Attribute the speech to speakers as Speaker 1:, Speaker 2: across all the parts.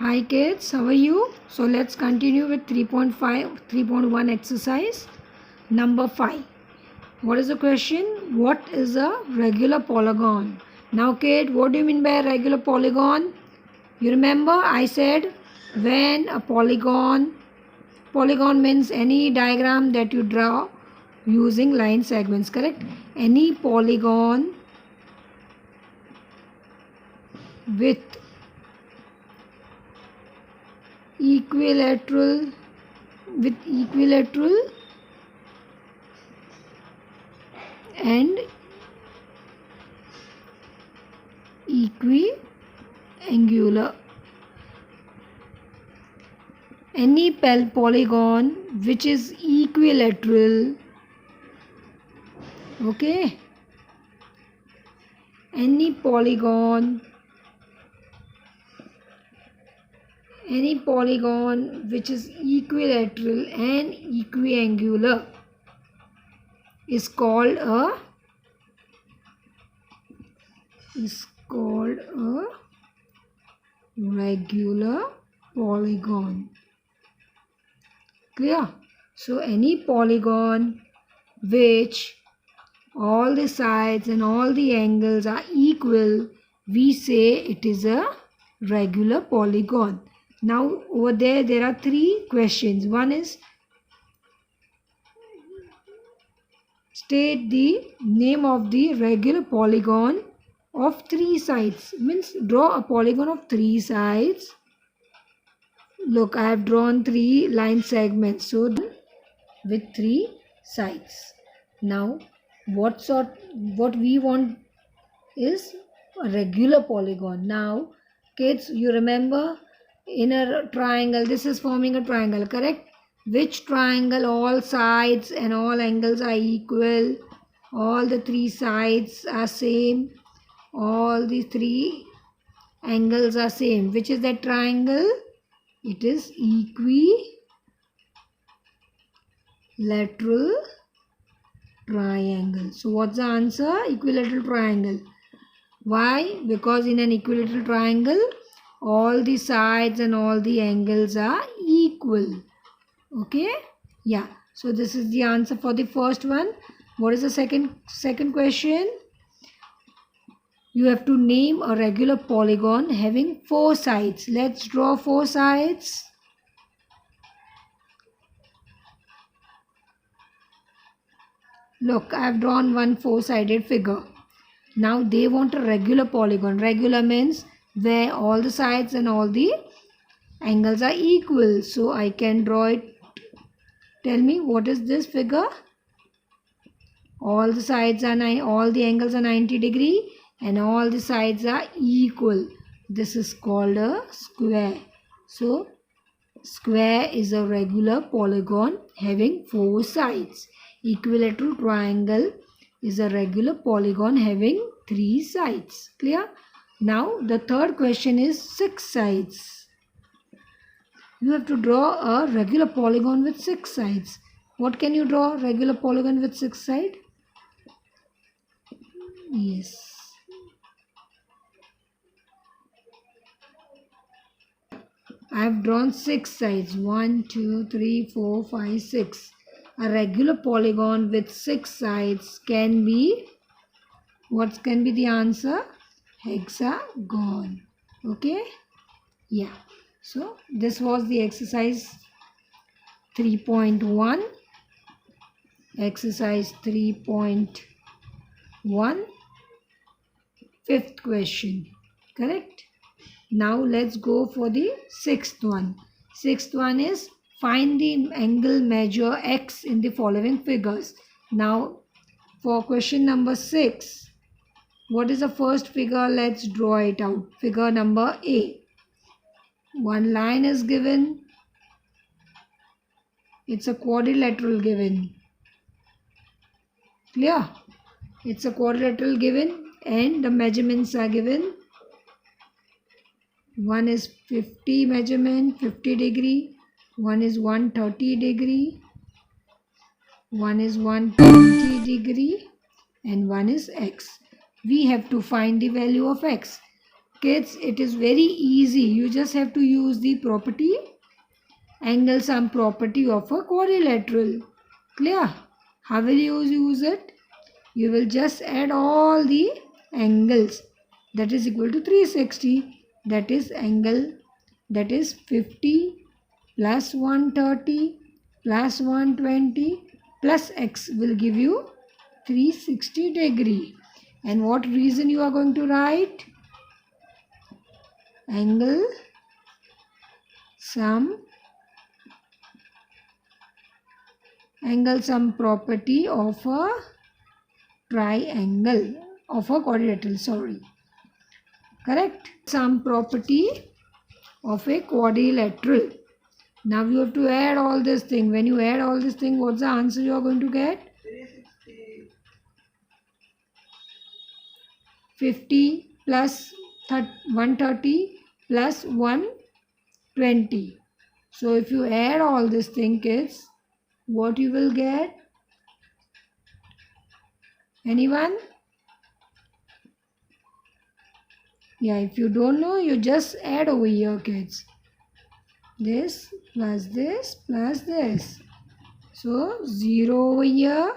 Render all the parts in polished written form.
Speaker 1: Hi kids, how are you? So let's continue with 3.5, 3.1 exercise number 5. What is the question? What is a regular polygon? Now kid, what do you mean by a regular polygon? You remember I said when a polygon means any diagram that you draw using line segments, correct? Any polygon with equilateral and equiangular. Any polygon which is equilateral, okay? Any polygon which is equilateral and equiangular is called a regular polygon. Clear? So any polygon which all the sides and all the angles are equal, we say it is a regular polygon. Now over there are 3 questions. One is state the name of the regular polygon of 3 sides. Means draw a polygon of 3 sides. Look, I have drawn 3 line segments. So with 3 sides. Now what we want is a regular polygon. Now kids, you remember in a triangle, this is forming a triangle, correct? Which triangle all sides and all angles are equal, all the 3 sides are same, all the 3 angles are same. Which is that triangle? It is equilateral triangle. So what's the answer? Equilateral triangle. Why? Because in an equilateral triangle, all the sides and all the angles are equal. Okay? Yeah. So this is the answer for the first one. What is the second question? You have to name a regular polygon having 4 sides. Let's draw 4 sides. Look, I have drawn one 4-sided figure. Now they want a regular polygon. Regular means where all the sides and all the angles are equal. So I can draw it. Tell me, what is this figure? All the sides are all the angles are 90 degree and all the sides are equal. This is called a square. So square is a regular polygon having 4 sides. Equilateral triangle is a regular polygon having 3 sides. Clear? Now the third question is 6 sides. You have to draw a regular polygon with 6 sides. What can you draw? Regular polygon with 6 sides? Yes. I have drawn 6 sides. 1, 2, 3, 4, 5, 6. A regular polygon with 6 sides can be, what can be the answer? Hexagon. Okay? Yeah. So this was the exercise 3.1. Exercise 3.1. 5th question. Correct? Now let's go for the 6th one. 6th one is find the angle measure x in the following figures. Now for question number 6, what is the first figure? Let's draw it out. Figure number A. One line is given. It's a quadrilateral given. Clear? It's a quadrilateral given and the measurements are given. One is 50 measurement, 50 degree. One is 130 degree. One is 120 degree. And one is x. We have to find the value of x. Kids, it is very easy. You just have to use the property, angle sum property of a quadrilateral. Clear? How will you use it? You will just add all the angles. That is equal to 360. That is angle, that is 50 plus 130 plus 120 plus x will give you 360 degree. And what reason you are going to write? Angle sum property of a triangle, of a quadrilateral, sorry. Correct? Sum property of a quadrilateral. Now you have to add all this thing. When you add all this thing, what's the answer you are going to get? 50 plus 130 plus 120. So if you add all this thing, kids, what you will get? Anyone? Yeah, if you don't know, you just add over here, kids. This plus this plus this. So 0 over here,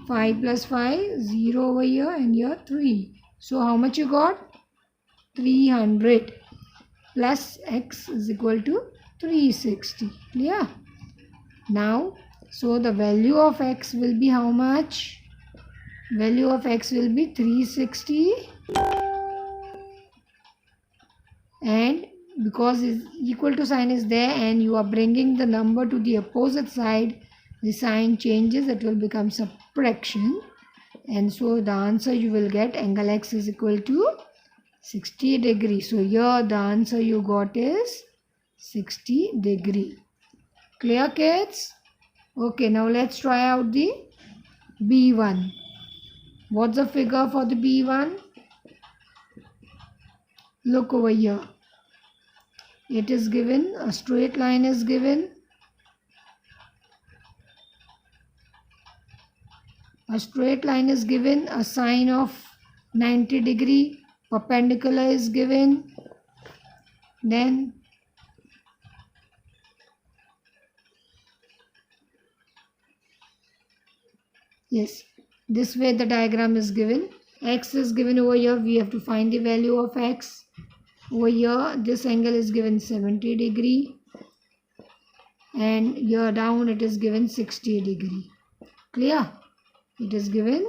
Speaker 1: 5 plus 5, 0 over here, and here 3. So how much you got? 300 plus x is equal to 360. Clear? Now, so the value of x will be how much? Value of x will be 360, and because is equal to sign is there and you are bringing the number to the opposite side, the sign changes, it will become subtraction, and so the answer you will get, angle x is equal to 60 degree. So here the answer you got is 60 degree. Clear, kids? Okay, now let's try out the B1. What's the figure for the B1? Look over here. It is given, a straight line is given. A straight line is given, a sine of 90 degree, perpendicular is given. Then yes, this way the diagram is given. X is given over here, we have to find the value of x. Over here, this angle is given 70 degree. And here down it is given 60 degree. Clear? It is given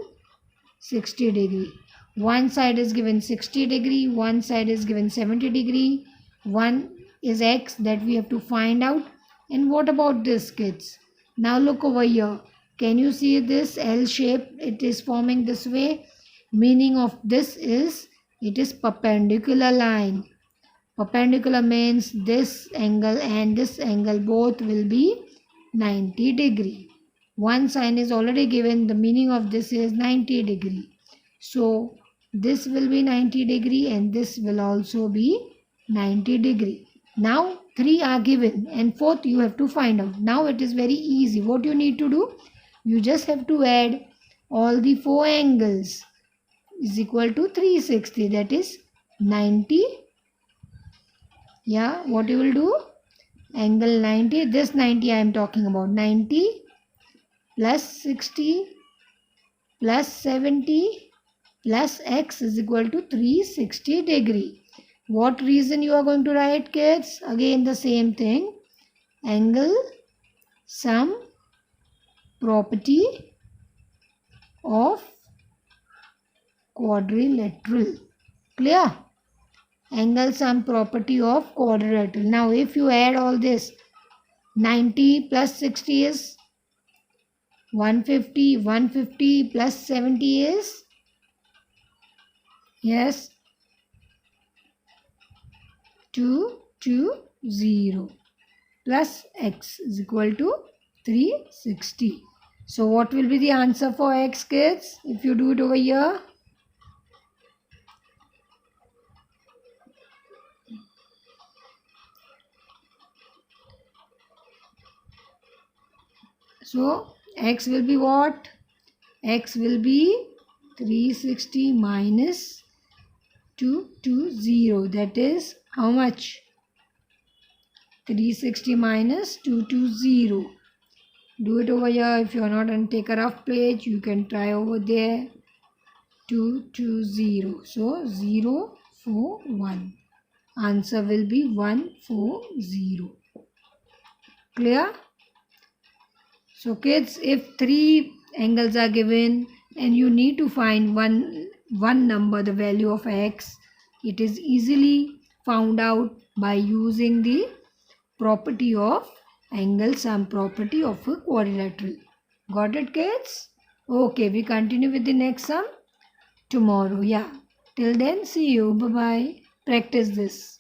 Speaker 1: 60 degree. One side is given 60 degree, one side is given 70 degree. One is x that we have to find out. And what about this, kids? Now look over here. Can you see this L shape? It is forming this way. Meaning of this is, it is perpendicular line. Perpendicular means this angle and this angle both will be 90 degree. One sign is already given. The meaning of this is 90 degree. So this will be 90 degree and this will also be 90 degree. Now 3 are given and 4th you have to find out. Now it is very easy. What you need to do? You just have to add all the 4 angles is equal to 360. That is 90. Yeah, what you will do? Angle 90. This 90 I am talking about. 90 plus 60 plus 70 plus x is equal to 360 degree. What reason you are going to write, kids? Again the same thing. Angle sum property of quadrilateral. Clear? Angle sum property of quadrilateral. Now if you add all this, 90 plus 60 is 150, 150 plus 70 is, yes, 220 plus x is equal to 360. So what will be the answer for x, kids? If you do it over here, so x will be what? X will be 360 minus 220. That is how much? 360 minus 220. Do it over here. If you are not on take a rough page, you can try over there. 220. So 0, 4, 1. Answer will be 140. Clear? So kids, if 3 angles are given and you need to find one number, the value of x, it is easily found out by using the property of angle sum, property of a quadrilateral. Got it, kids? Okay, we continue with the next sum tomorrow. Yeah. Till then, see you. Bye-bye. Practice this.